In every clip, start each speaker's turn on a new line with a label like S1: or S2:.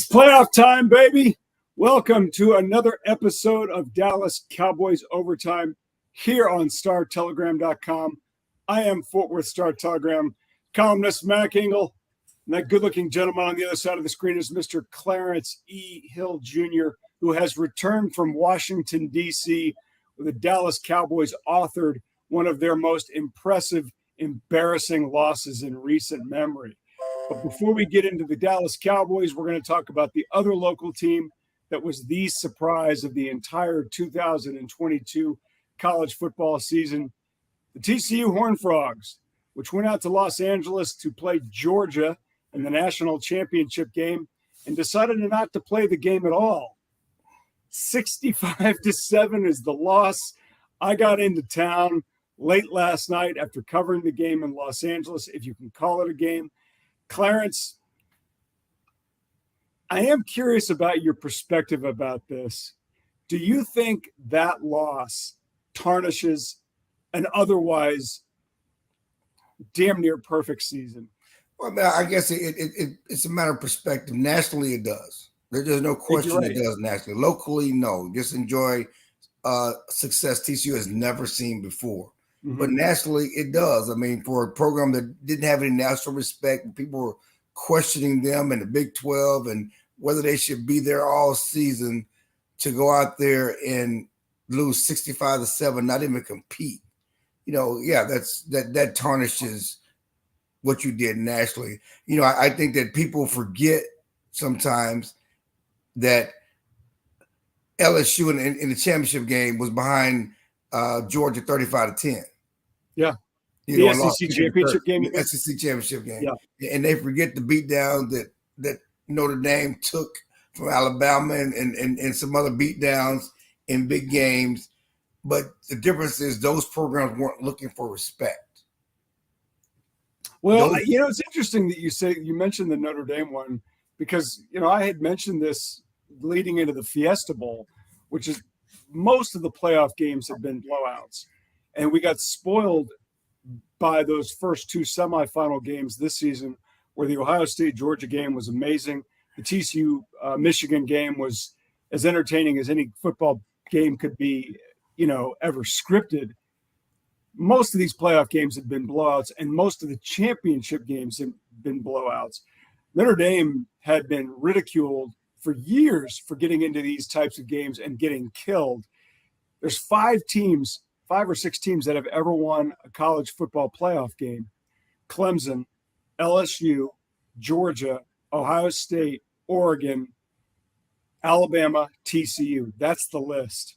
S1: It's playoff time, baby. Welcome to another episode of Dallas Cowboys Overtime here on StarTelegram.com. I am Fort Worth Star Telegram columnist Mac Engel, and that good-looking gentleman on the other side of the screen is Mr. Clarence E. Hill Jr., who has returned from Washington, D.C., where the Dallas Cowboys authored one of their most impressive, embarrassing losses in recent memory. But before we get into the Dallas Cowboys, we're going to talk about the other local team that was the surprise of the entire 2022 college football season, the TCU Horned Frogs, which went out to Los Angeles to play Georgia in the national championship game and decided not to play the game at all. 65-7 is the loss. I got into town late last night after covering the game in Los Angeles, if you can call it a game. Clarence, I am curious about your perspective about this. Do you think that loss tarnishes an otherwise damn near perfect season?
S2: Well, I guess it's a matter of perspective. Nationally, it does. There's no question it does nationally. Locally, no. Just enjoy success TCU has never seen before. Mm-hmm. But nationally, it does. I mean, for a program that didn't have any national respect, people were questioning them in the Big 12 and whether they should be there all season, to go out there and lose 65-7, not even compete. You know, yeah, that tarnishes what you did nationally. You know, I think that people forget sometimes that LSU in the championship game was behind Georgia 35-10.
S1: Yeah. The SEC championship game.
S2: The SEC championship game. Yeah. And they forget the beatdown that Notre Dame took from Alabama and some other beatdowns in big games. But the difference is those programs weren't looking for respect.
S1: Well, it's interesting that you mentioned the Notre Dame one, because, I had mentioned this leading into the Fiesta Bowl, which is most of the playoff games have been blowouts. And we got spoiled by those first two semifinal games this season, where the Ohio State-Georgia game was amazing. The TCU-Michigan game was as entertaining as any football game could be, ever scripted. Most of these playoff games have been blowouts, and most of the championship games have been blowouts. Notre Dame had been ridiculed for years for getting into these types of games and getting killed. There's five or six teams that have ever won a college football playoff game: Clemson, LSU, Georgia, Ohio State, Oregon, Alabama, TCU. That's the list.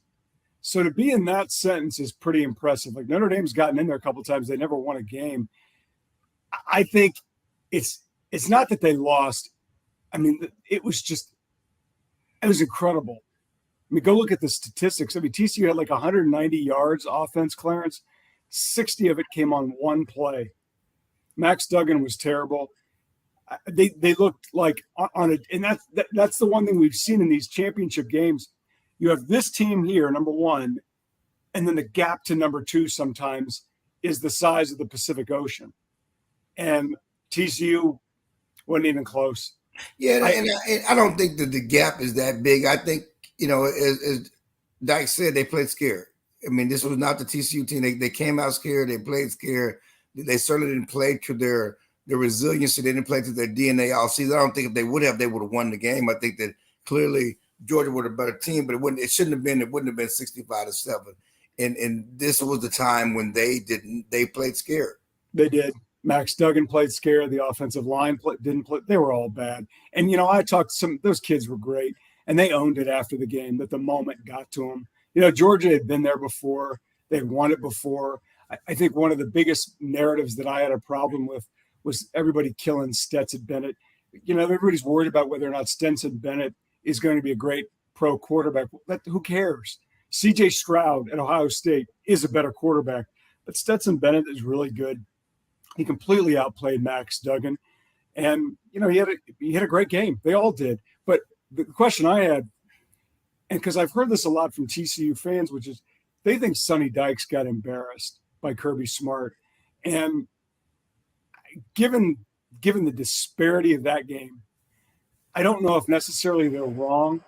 S1: So to be in that sentence is pretty impressive. Like, Notre Dame's gotten in there a couple of times. They never won a game. I think it's not that they lost. I mean, it was incredible. I mean, go look at the statistics. I mean, TCU had like 190 yards offense, Clarence. 60 of it came on one play. Max Duggan was terrible. They looked like on it, and that's the one thing we've seen in these championship games. You have this team here, number one, and then the gap to number two sometimes is the size of the Pacific Ocean. And TCU wasn't even close.
S2: Yeah, and I don't think that the gap is that big. I think, as Dyke said, they played scared. I mean, this was not the TCU team. They came out scared. They played scared. They certainly didn't play to their resiliency. They didn't play to their DNA all season. I don't think if they would have won the game. I think that clearly Georgia were a better team, but it wouldn't have been 65-7. And this was the time when they played scared.
S1: They did. Max Duggan played scared. The offensive line didn't play. They were all bad. And, I talked to those kids were great, and they owned it after the game that the moment got to them. Georgia had been there before. They'd won it before. I think one of the biggest narratives that I had a problem with was everybody killing Stetson Bennett. Everybody's worried about whether or not Stetson Bennett is going to be a great pro quarterback. Who cares? C.J. Stroud at Ohio State is a better quarterback, but Stetson Bennett is really good. He completely outplayed Max Duggan, and he had a great game. They all did. But the question I had, and because I've heard this a lot from TCU fans, which is they think Sonny Dykes got embarrassed by Kirby Smart, and given the disparity of that game, I don't know if necessarily they're wrong.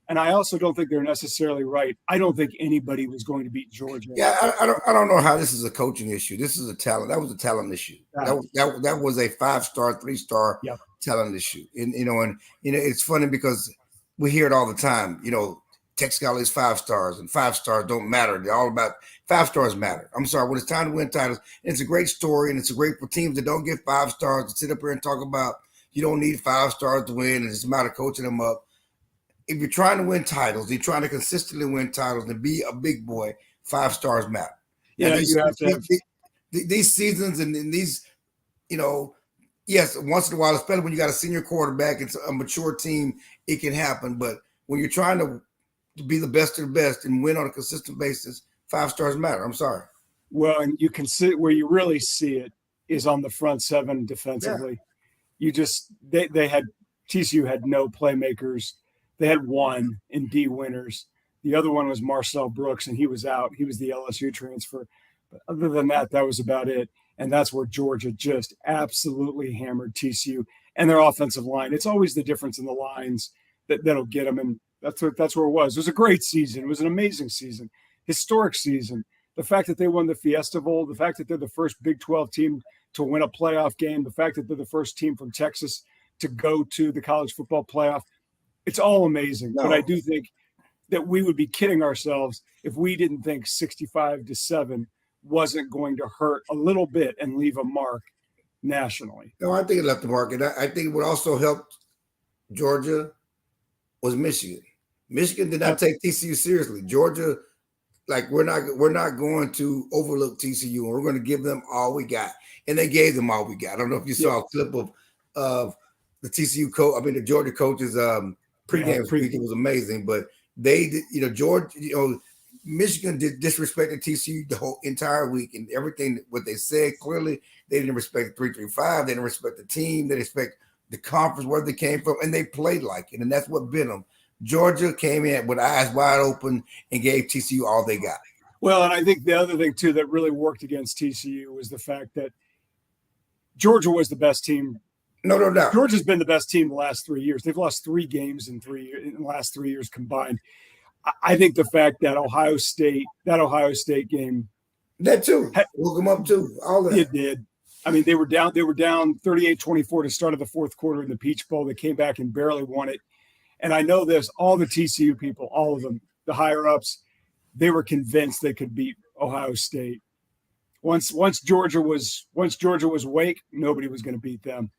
S1: And I also don't think they're necessarily right. I don't think anybody was going to beat Georgia.
S2: Yeah, I don't know how this is a coaching issue. This is a talent. That was a talent issue. That was a 5-star, 3-star
S1: Yep.
S2: talent issue. And it's funny because we hear it all the time. Tech Scholar is 5 stars, and 5 stars don't matter. They're all about 5 stars matter. I'm sorry, when it's time to win titles, and it's a great story, and it's a great for teams that don't get 5 stars to sit up here and talk about you don't need 5 stars to win, and it's a matter of coaching them up. If you're trying to win titles, you're trying to consistently win titles and be a big boy, 5 stars matter.
S1: Yeah, you have to have
S2: these seasons and these, yes, once in a while, especially when you got a senior quarterback, it's a mature team, it can happen. But when you're trying to be the best of the best and win on a consistent basis, 5 stars matter. I'm sorry.
S1: Well, and you can see where you really see it is on the front seven defensively. Yeah. You just they had TCU had no playmakers. They had one in D Winters. The other one was Marcel Brooks, and he was out. He was the LSU transfer. But other than that, that was about it. And that's where Georgia just absolutely hammered TCU and their offensive line. It's always the difference in the lines that'll get them. And that's where it was. It was a great season. It was an amazing season, historic season. The fact that they won the Fiesta Bowl, the fact that they're the first Big 12 team to win a playoff game, the fact that they're the first team from Texas to go to the college football playoff, it's all amazing. No. But I do think that we would be kidding ourselves if we didn't think 65-7 wasn't going to hurt a little bit and leave a mark nationally.
S2: No, I think it left a mark. And I think what also helped Georgia was Michigan. Michigan did not take TCU seriously. Georgia, we're not going to overlook TCU, and we're going to give them all we got. And they gave them all we got. I don't know if you saw a clip of the TCU coach. I mean, the Georgia coach's pregame speech. It was amazing, but they did, Georgia, Michigan did disrespected TCU the whole entire week, and everything what they said clearly they didn't respect 335. They didn't respect the team. They didn't respect the conference where they came from, and they played like it, and that's what bit them. Georgia came in with eyes wide open and gave TCU all they got.
S1: Well, and I think the other thing too that really worked against TCU was the fact that Georgia was the best team.
S2: No doubt.
S1: Georgia's been the best team the last 3 years. They've lost 3 games in the last 3 years combined. I think the fact that Ohio State game,
S2: that too, woke them up too. All that
S1: it did. I mean, they were down 38-24 to start of the fourth quarter in the Peach Bowl. They came back and barely won it. And I know this, all the TCU people, all of them, the higher ups, they were convinced they could beat Ohio State. Once Georgia was awake, nobody was going to beat them.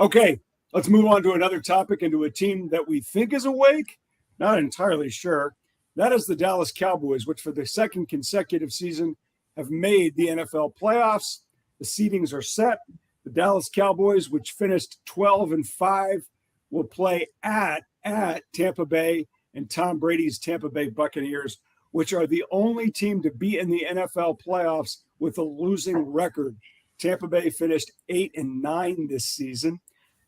S1: Okay, let's move on to another topic and to a team that we think is awake. Not entirely sure. That is the Dallas Cowboys, which for the second consecutive season have made the NFL playoffs. The seedings are set. The Dallas Cowboys, which finished 12-5, will play at Tampa Bay and Tom Brady's Tampa Bay Buccaneers, which are the only team to be in the NFL playoffs with a losing record. Tampa Bay finished 8-9 this season.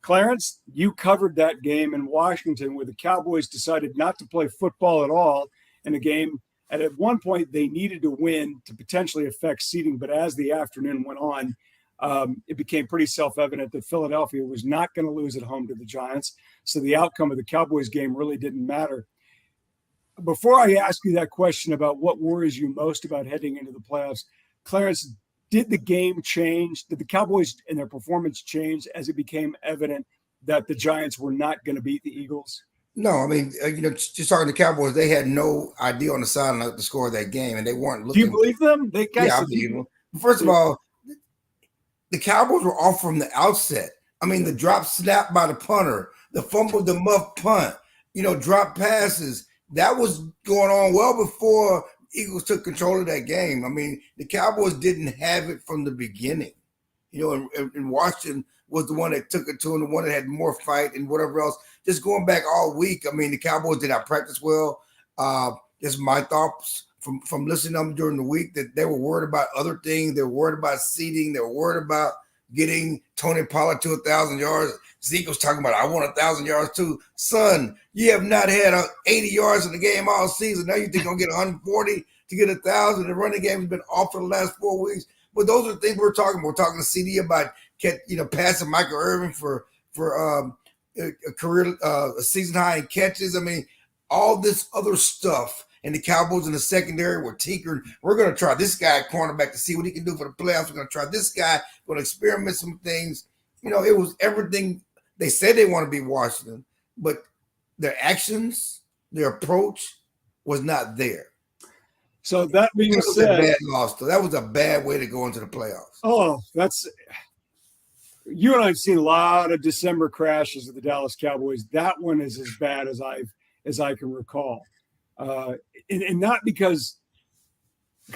S1: Clarence, you covered that game in Washington where the Cowboys decided not to play football at all in a game. And at one point, they needed to win to potentially affect seeding. But as the afternoon went on, it became pretty self-evident that Philadelphia was not going to lose at home to the Giants. So the outcome of the Cowboys game really didn't matter. Before I ask you that question about what worries you most about heading into the playoffs, Clarence, did the game change? Did the Cowboys and their performance change as it became evident that the Giants were not going to beat the Eagles?
S2: No, I mean, just talking to the Cowboys, they had no idea on the sideline the score of that game, and they weren't looking.
S1: Do you believe them?
S2: I believe them. First of all, the Cowboys were off from the outset. I mean, the drop snap by the punter, the fumble, the muff punt, drop passes, that was going on well before Eagles took control of that game. I mean, the Cowboys didn't have it from the beginning. And Washington was the one that took it to them, the one that had more fight and whatever else. Just going back all week, I mean, the Cowboys did not practice well. Just my thoughts from listening to them during the week that they were worried about other things. They were worried about seeding. They were worried about getting Tony Pollard to 1,000 yards. Zeke was talking about, I want 1,000 yards too. Son, you have not had 80 yards in the game all season. Now you think you're going to get 140 to get 1,000. The running game has been off for the last 4 weeks. But those are the things we're talking about. We're talking to CD about passing Michael Irvin for a career, a season high in catches. I mean, all this other stuff. And the Cowboys in the secondary were tinkering. We're going to try this guy at cornerback to see what he can do for the playoffs. We're going to try this guy. We're going to experiment some things. You know, it was everything. They said they want to be Washington, but their actions, their approach was not there.
S1: So that being said,
S2: a bad loss. So that was a bad way to go into the playoffs.
S1: Oh, you and I have seen a lot of December crashes of the Dallas Cowboys. That one is as bad as I can recall. And not because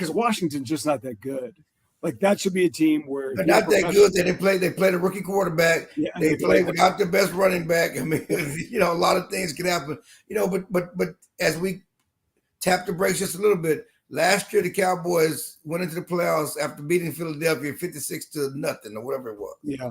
S1: Washington's just not that good. Like that should be a team where
S2: they're not that good. They played a rookie quarterback. Yeah, they played without the best running back. I mean, you know, a lot of things can happen. You know, but as we tap the brakes just a little bit, last year the Cowboys went into the playoffs after beating Philadelphia 56-0 or whatever it was.
S1: Yeah,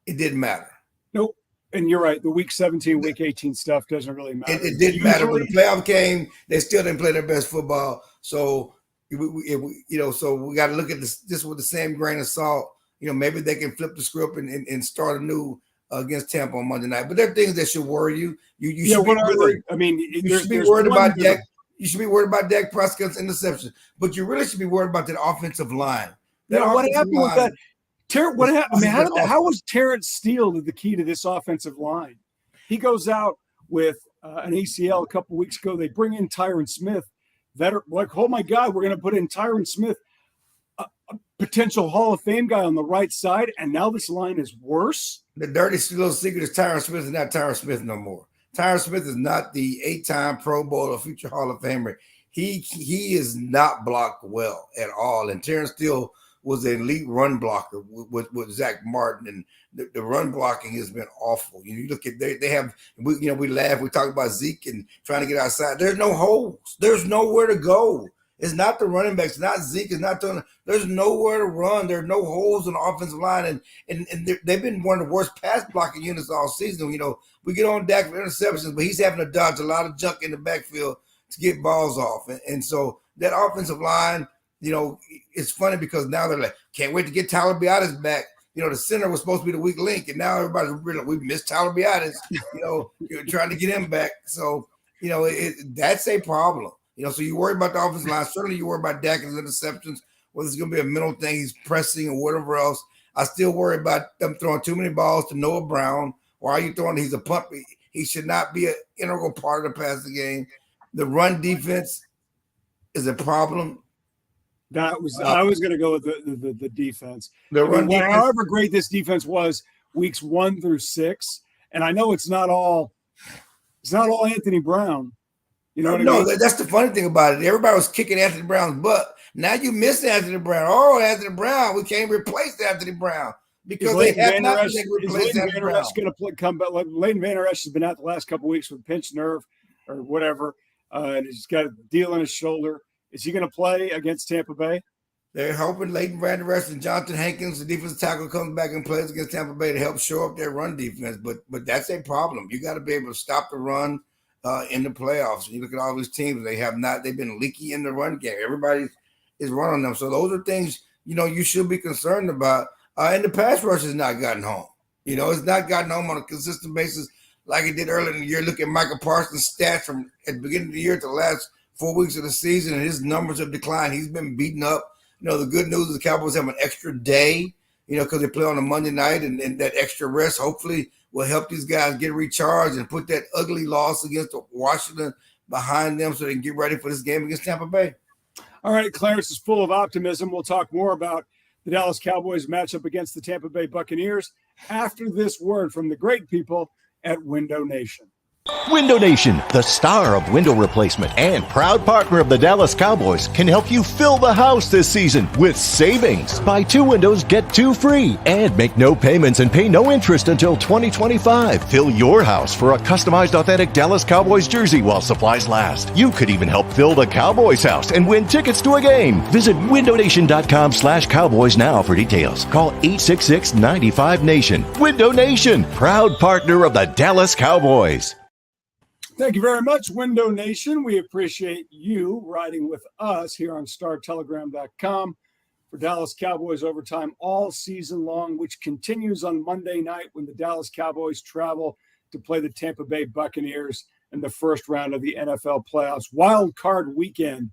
S2: it didn't matter.
S1: Nope. And you're right. The week 17, week 18 stuff doesn't really matter.
S2: It didn't matter when the playoff came. They still didn't play their best football. So, so we got to look at this with the same grain of salt. You know, maybe they can flip the script and start anew against Tampa on Monday night. But there are things that should worry you. You should be worried.
S1: I mean,
S2: you should be worried about Dak. You should be worried about Dak Prescott's interception. But you really should be worried about that offensive line.
S1: What happened with that? What happened? I mean, how was Terrence Steele the key to this offensive line? He goes out with an ACL a couple weeks ago. They bring in Tyron Smith. Oh my God, we're going to put in Tyron Smith, a potential Hall of Fame guy on the right side, and now this line is worse.
S2: The dirty little secret is Tyron Smith is not Tyron Smith no more. Tyron Smith is not the 8-time Pro Bowl or future Hall of Famer. He is not blocked well at all, and Terrence Steele was an elite run blocker with Zach Martin, and the run blocking has been awful. You look at they have we laugh, we talk about Zeke and trying to get outside. There's no holes. There's nowhere to go. It's not the running backs, not Zeke, it's not there's nowhere to run. There are no holes in the offensive line, and they've been one of the worst pass blocking units all season. You know, we get on Dak for interceptions, but he's having to dodge a lot of junk in the backfield to get balls off, and so that offensive line. You know, it's funny because now they're like, can't wait to get Tyler Biadasz back. You know, the center was supposed to be the weak link, and now everybody's really, we missed Tyler Biadasz. You're trying to get him back. So, that's a problem. So you worry about the offensive line. Certainly you worry about Dak's interceptions, whether it's going to be a mental thing, he's pressing or whatever else. I still worry about them throwing too many balls to Noah Brown. Why are you throwing? He's a punt. He should not be an integral part of the passing game. The run defense is a problem.
S1: I was going to go with the defense. However great this defense was weeks 1 through 6, and I know it's not all Anthony Brown. You know what I mean?
S2: That's the funny thing about it. Everybody was kicking Anthony Brown's butt. Now you miss Anthony Brown. Oh, Anthony Brown, we can't replace Anthony Brown because they have not been replaced Anthony Brown.
S1: Going to come back. Leighton Vander Esch has been out the last couple of weeks with pinched nerve or whatever, and he's got a deal in his shoulder. Is he going to play against Tampa Bay?
S2: They're hoping Leighton Vander Esch and Jonathan Hankins, the defensive tackle, comes back and plays against Tampa Bay to help shore up their run defense. But that's a problem. You got to be able to stop the run in the playoffs. When you look at all these teams, they've been leaky in the run game. Everybody is running them. So those are things, you should be concerned about. And the pass rush has not gotten home. It's not gotten home on a consistent basis like it did earlier in the year. Look at Michael Parsons' stats from at the beginning of the year to the last 4 weeks of the season, and his numbers have declined. He's been beaten up. The good news is the Cowboys have an extra day, because they play on a Monday night, and that extra rest hopefully will help these guys get recharged and put that ugly loss against Washington behind them so they can get ready for this game against Tampa Bay.
S1: All right, Clarence is full of optimism. We'll talk more about the Dallas Cowboys matchup against the Tampa Bay Buccaneers after this word from the great people at Window Nation.
S3: Window Nation, the star of window replacement and proud partner of the Dallas Cowboys, can help you fill the house this season with savings. Buy 2 windows, get 2 free, and make no payments and pay no interest until 2025. Fill your house for a customized authentic Dallas Cowboys jersey while supplies last. You could even help fill the Cowboys house and win tickets to a game. Visit windownation.com/Cowboys now for details. Call 866-95-NATION. Window Nation, proud partner of the Dallas Cowboys.
S1: Thank you very much, Window Nation. We appreciate you riding with us here on StarTelegram.com for Dallas Cowboys Overtime all season long, which continues on Monday night when the Dallas Cowboys travel to play the Tampa Bay Buccaneers in the first round of the NFL playoffs. Wild card weekend.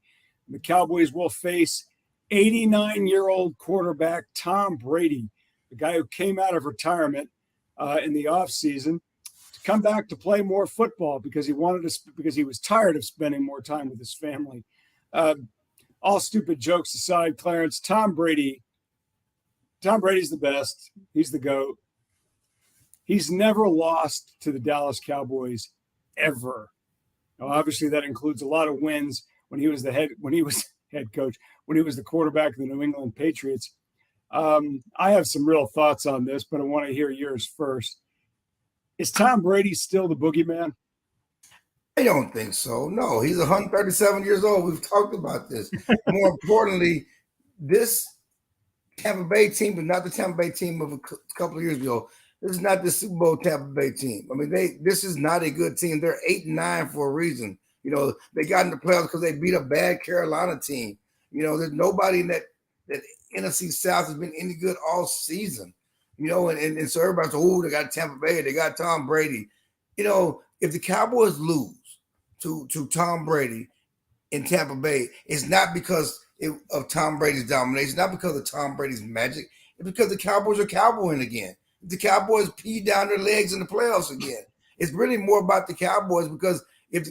S1: The Cowboys will face 89-year-old quarterback Tom Brady, the guy who came out of retirement in the offseason to come back to play more football because he was tired of spending more time with his family. All stupid jokes aside, Clarence, Tom Brady's the best. He's the GOAT. He's never lost to the Dallas Cowboys ever. Now, obviously, that includes a lot of wins when he was head coach, when he was the quarterback of the New England Patriots. I have some real thoughts on this, but I want to hear yours first. Is Tom Brady still the boogeyman?
S2: I don't think so. No, he's 137 years old. We've talked about this. More importantly, this Tampa Bay team is not the Tampa Bay team of a couple of years ago. This is not the Super Bowl Tampa Bay team. I mean, this is not a good team. They're 8-9 for a reason. You know, they got in the playoffs because they beat a bad Carolina team. You know, there's nobody in that NFC South has been any good all season. You know, and so everybody's, oh, they got Tampa Bay, they got Tom Brady. You know, if the Cowboys lose to Tom Brady in Tampa Bay, it's not because of Tom Brady's domination, not because of Tom Brady's magic. It's because the Cowboys are cowboying again. The Cowboys pee down their legs in the playoffs again. It's really more about the Cowboys because we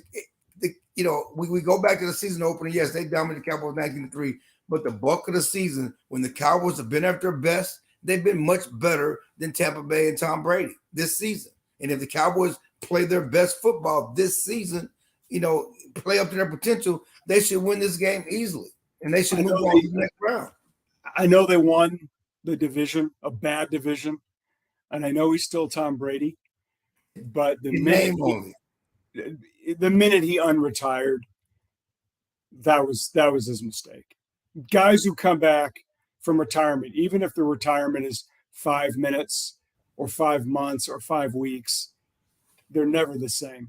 S2: go back to the season opener. Yes, they dominated the Cowboys 19-3, but the bulk of the season, when the Cowboys have been at their best, they've been much better than Tampa Bay and Tom Brady this season. And if the Cowboys play their best football this season, you know, play up to their potential, they should win this game easily, and they should move on to the next round.
S1: I know they won the division, a bad division, and I know he's still Tom Brady, but the minute he unretired, that was his mistake. Guys who come back from retirement, even if the retirement is 5 minutes or 5 months or 5 weeks, they're never the same.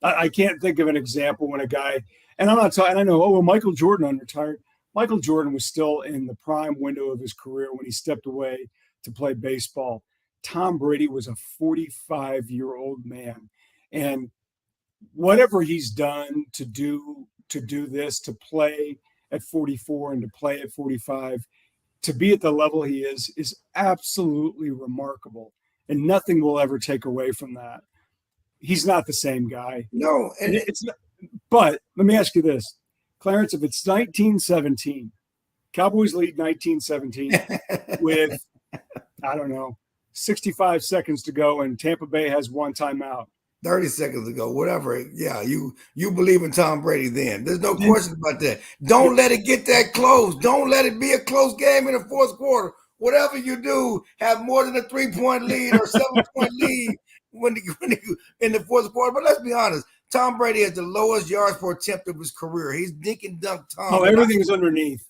S1: I can't think of an example when a guy, and I'm not talking, I know, Michael Jordan unretired. Michael Jordan was still in the prime window of his career when he stepped away to play baseball. Tom Brady was a 45-year-old man. And whatever he's done to do this, to play at 44 and to play at 45, to be at the level he is absolutely remarkable. And nothing will ever take away from that. He's not the same guy.
S2: No,
S1: and it's not, but let me ask you this, Clarence, if it's 1917, Cowboys lead 1917 with, I don't know, 65 seconds to go, and Tampa Bay has one timeout.
S2: 30 seconds ago, whatever. Yeah, you believe in Tom Brady then. There's no question about that. Don't let it get that close. Don't let it be a close game in the fourth quarter. Whatever you do, have more than a 3-point lead or 7-point lead when in the fourth quarter. But let's be honest, Tom Brady has the lowest yards per attempt of his career. He's dink and dunk Tom.
S1: Oh, everything's underneath.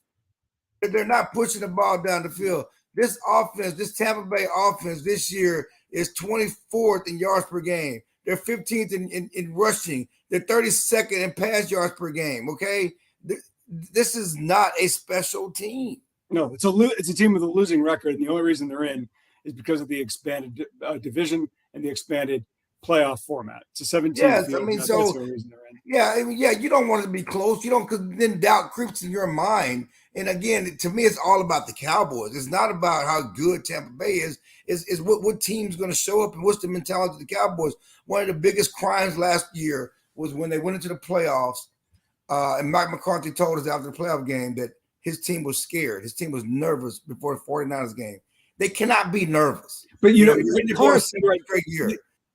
S2: They're not pushing the ball down the field. This offense, this Tampa Bay offense this year is 24th in yards per game. They're 15th in rushing. They're 32nd in pass yards per game, okay? This is not a special team.
S1: No, it's a team with a losing record, and the only reason they're in is because of the expanded division and the expanded playoff format. It's a 17.
S2: Yes,
S1: field.
S2: I mean,
S1: That's
S2: so
S1: the reason they're in.
S2: Yeah, I mean, yeah, you don't want it to be close. You don't, because then doubt creeps in your mind. And again, to me, it's all about the Cowboys. It's not about how good Tampa Bay is. Is what team's going to show up and what's the mentality of the Cowboys. One of the biggest crimes last year was when they went into the playoffs, and Mike McCarthy told us after the playoff game that his team was scared. His team was nervous before the 49ers game. They cannot be nervous.
S1: But you know,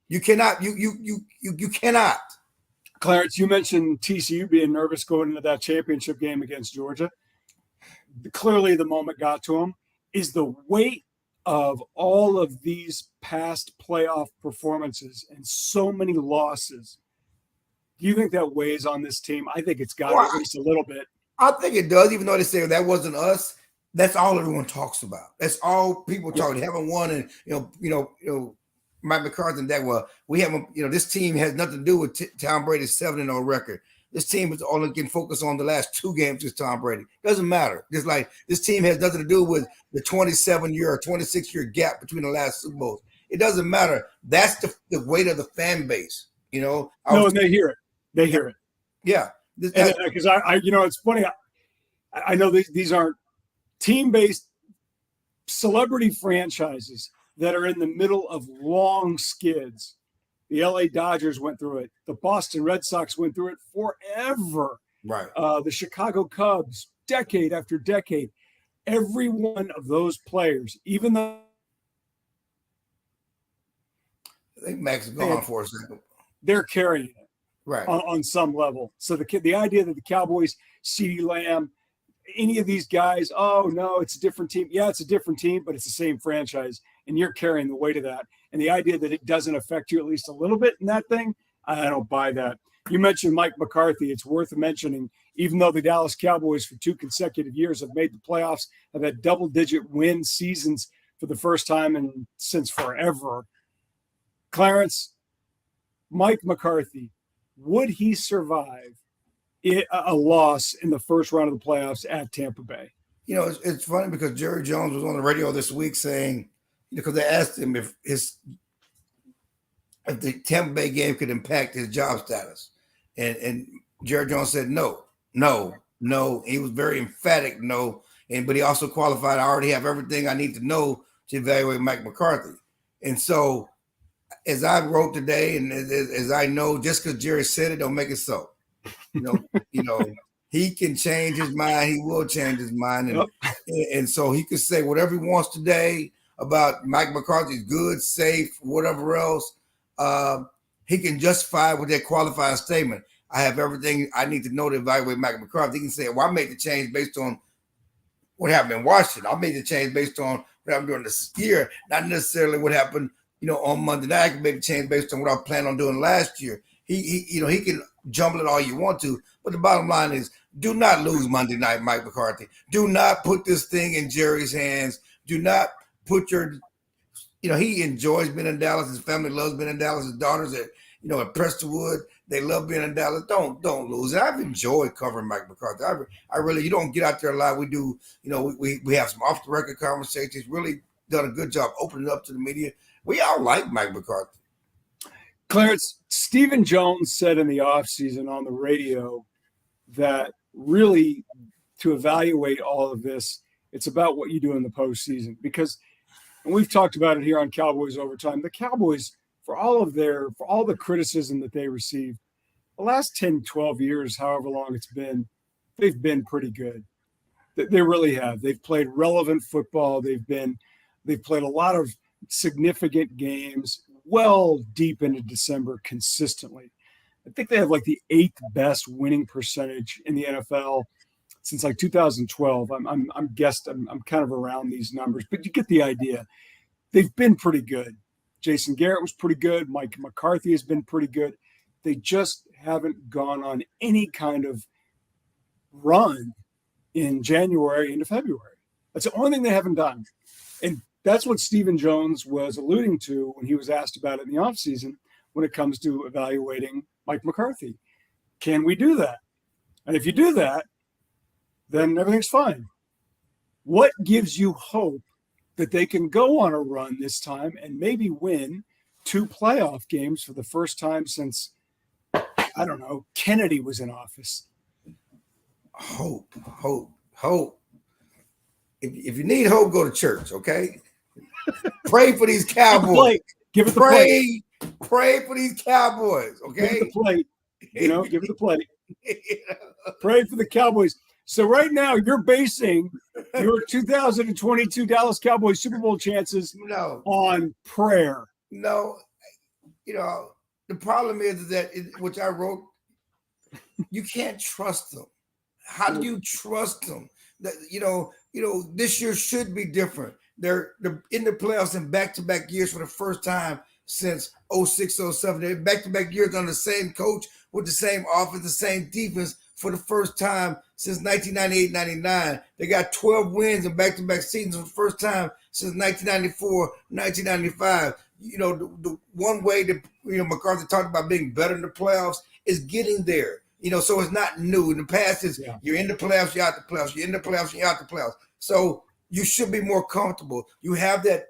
S2: you cannot. You cannot.
S1: Clarence, you mentioned TCU being nervous going into that championship game against Georgia. Clearly, the moment got to him. Is the weight of all of these past playoff performances and so many losses, do you think that weighs on this team? I think it's got at least a little bit.
S2: I think it does, even though they say that wasn't us. That's all everyone talks about. That's all people talk. They haven't won, and you know, Mike McCarthy and that. Well, we haven't. You know, this team has nothing to do with Tom Brady's 7-0 record. this team is only can focus on the last 2 games against Tom Brady. Doesn't matter. Just like this team has nothing to do with the 27-year or 26-year gap between the last Super Bowls. It doesn't matter. That's the weight of the fan base. No,
S1: and they hear it. They hear it.
S2: Yeah.
S1: Because I it's funny. I know these aren't team-based celebrity franchises that are in the middle of long skids. The LA Dodgers went through it. The Boston Red Sox went through it forever.
S2: Right.
S1: The Chicago Cubs, decade after decade. Every one of those players, even though
S2: I think Max is gone for a second.
S1: They're carrying it,
S2: right,
S1: on some level. So the idea that the Cowboys, CeeDee Lamb, any of these guys, oh no, it's a different team. Yeah, it's a different team, but it's the same franchise, and you're carrying the weight of that. And the idea that it doesn't affect you at least a little bit in that thing, I don't buy that. You mentioned Mike McCarthy. It's worth mentioning, even though the Dallas Cowboys for 2 consecutive years have made the playoffs, have had double-digit win seasons for the first time since forever. Clarence, Mike McCarthy, would he survive a loss in the first round of the playoffs at Tampa Bay?
S2: It's funny because Jerry Jones was on the radio this week saying, because they asked him if the Tampa Bay game could impact his job status. And Jerry Jones said, no. He was very emphatic, no. But he also qualified, I already have everything I need to know to evaluate Mike McCarthy. And so, as I wrote today, and as I know, just because Jerry said it, don't make it so. He can change his mind. He will change his mind. And so he could say whatever he wants today about Mike McCarthy's good, safe, whatever else. He can justify with that qualifying statement. I have everything I need to know to evaluate Mike McCarthy. He can say, well, I made the change based on what happened in Washington. I made the change based on what happened during this year, not necessarily what happened, on Monday night. I can make a change based on what I planned on doing last year. He can jumble it all you want to, but the bottom line is, do not lose Monday night, Mike McCarthy. Do not put this thing in Jerry's hands. Do not put he enjoys being in Dallas. His family loves being in Dallas. His daughters at Prestonwood, they love being in Dallas. Don't lose it. I've enjoyed covering Mike McCarthy. I really, you don't get out there a lot. We do, we have some off the record conversations. Really done a good job opening up to the media. We all like Mike McCarthy.
S1: Clarence, Stephen Jones said in the offseason on the radio that really to evaluate all of this, it's about what you do in the postseason. Because, and we've talked about it here on Cowboys Overtime, the Cowboys, for all the criticism that they received, the last 10, 12 years, however long it's been, they've been pretty good. They really have. They've played relevant football. They've played a lot of significant games well deep into December consistently. I think they have like the 8th best winning percentage in the NFL since like 2012. I'm kind of around these numbers, but you get the idea. They've been pretty good. Jason Garrett was pretty good. Mike McCarthy has been pretty good. They just haven't gone on any kind of run in January into February. That's the only thing they haven't done. And that's what Stephen Jones was alluding to when he was asked about it in the offseason when it comes to evaluating Mike McCarthy. Can we do that? And if you do that, then everything's fine. What gives you hope that they can go on a run this time and maybe win 2 playoff games for the first time since, I don't know, Kennedy was in office?
S2: Hope. If you need hope, go to church, okay? Pray for these Cowboys.
S1: Give it the plate.
S2: Pray for these Cowboys, okay?
S1: Give it the plate. Give it the plate. Pray for the Cowboys. So right now you're basing your 2022 Dallas Cowboys Super Bowl chances on prayer.
S2: No, the problem is that, which I wrote, you can't trust them. How do you trust them? That this year should be different. They're in the playoffs in back-to-back years for the first time since 06, 07. They're back-to-back years under the same coach with the same offense, the same defense for the first time since 1998-99. They got 12 wins in back-to-back seasons for the first time since 1994, 1995. The one way that McCarthy talked about being better in the playoffs is getting there. So it's not new. In the past,
S1: Yeah.
S2: you're in the playoffs, you're out the playoffs, you're in the playoffs, you're out the playoffs. So you should be more comfortable. You have that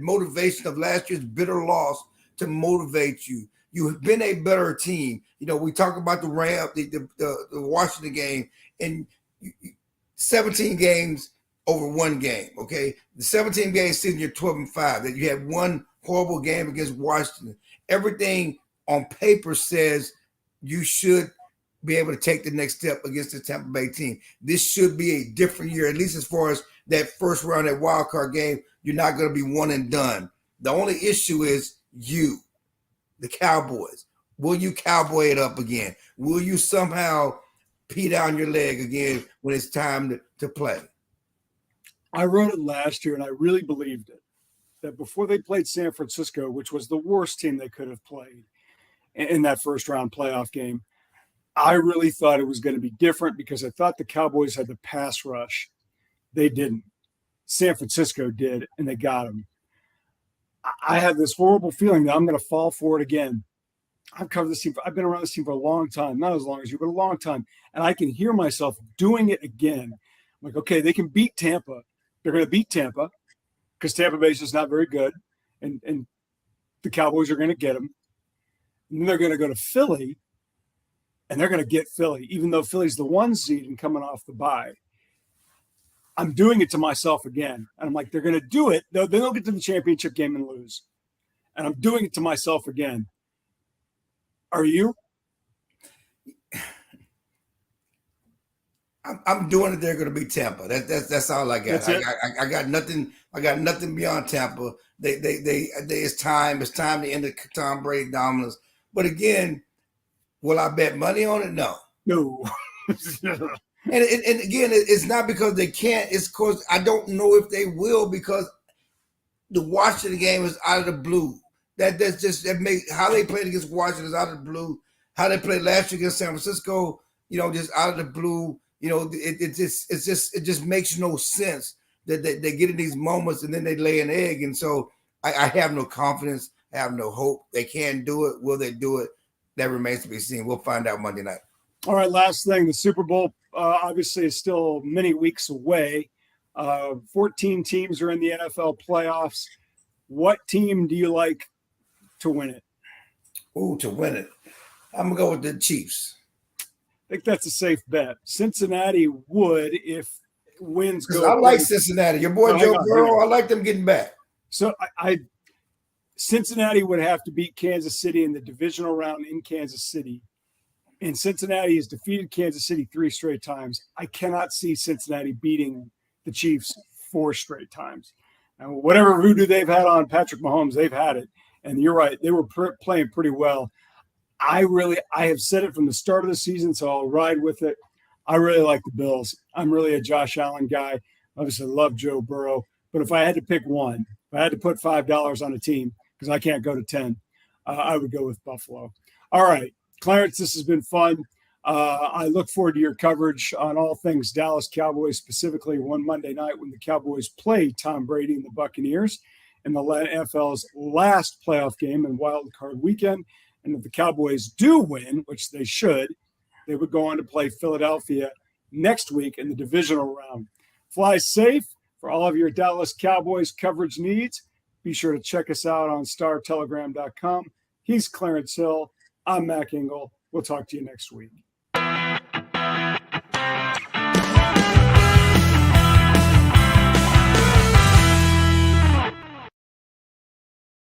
S2: motivation of last year's bitter loss to motivate you. You've been a better team. We talk about the Washington game, and 17 games over one game. Okay, the 17 game season, you're 12-5. That you had one horrible game against Washington. Everything on paper says you should be able to take the next step against the Tampa Bay team. This should be a different year, at least as far as that first round, that wild card game. You're not going to be one and done. The only issue is you, the Cowboys. Will you cowboy it up again? Will you somehow pee down your leg again when it's time to play?
S1: I wrote it last year, and I really believed it, that before they played San Francisco, which was the worst team they could have played in that first round playoff game, I really thought it was going to be different because I thought the Cowboys had the pass rush. They didn't. San Francisco did, and they got them. I have this horrible feeling that I'm going to fall for it again. I've covered this team. I've been around this team for a long time, not as long as you, but a long time. And I can hear myself doing it again. I'm like, okay, they can beat Tampa. They're going to beat Tampa because Tampa Bay is just not very good. And the Cowboys are going to get them. And then they're going to go to Philly, and they're going to get Philly, even though Philly's the 1 seed and coming off the bye. I'm doing it to myself again. And I'm like, they're going to do it. Then they'll get to the championship game and lose. And I'm doing it to myself again. Are you?
S2: I'm doing it. They're going to be Tampa. That's all I got. I got nothing. I got nothing beyond Tampa. It's time. It's time to end the Tom Brady dominance. But again, will I bet money on it? No.
S1: No.
S2: And again, it's not because they can't. It's because I don't know if they will, because the Washington game is out of the blue. That makes how they played against Washington is out of the blue. How they played last year against San Francisco, just out of the blue. It just makes no sense that they get in these moments and then they lay an egg. And so I have no confidence. I have no hope. They can do it. Will they do it? That remains to be seen. We'll find out Monday night.
S1: All right, last thing. The Super Bowl obviously is still many weeks away. 14 teams are in the NFL playoffs. What team do you like to win it?
S2: Ooh, to win it. I'm going to go with the Chiefs.
S1: I think that's a safe bet. Cincinnati would if wins go.
S2: I like Cincinnati. Your boy Joe Burrow, I like them getting back.
S1: So Cincinnati would have to beat Kansas City in the divisional round in Kansas City. And Cincinnati has defeated Kansas City 3 straight times. I cannot see Cincinnati beating the Chiefs 4 straight times. Now, whatever voodoo they've had on Patrick Mahomes, they've had it. And you're right, they were playing pretty well. I have said it from the start of the season, so I'll ride with it. I really like the Bills. I'm really a Josh Allen guy. Obviously, love Joe Burrow. But if I had to pick one, if I had to put $5 on a team, because I can't go to 10, I would go with Buffalo. All right, Clarence, this has been fun. I look forward to your coverage on all things Dallas Cowboys, specifically one Monday night when the Cowboys play Tom Brady and the Buccaneers in the NFL's last playoff game and wild card weekend. And if the Cowboys do win, which they should, they would go on to play Philadelphia next week in the divisional round. Fly safe. For all of your Dallas Cowboys coverage needs, be sure to check us out on startelegram.com. He's Clarence Hill. I'm Mac Engel. We'll talk to you next week.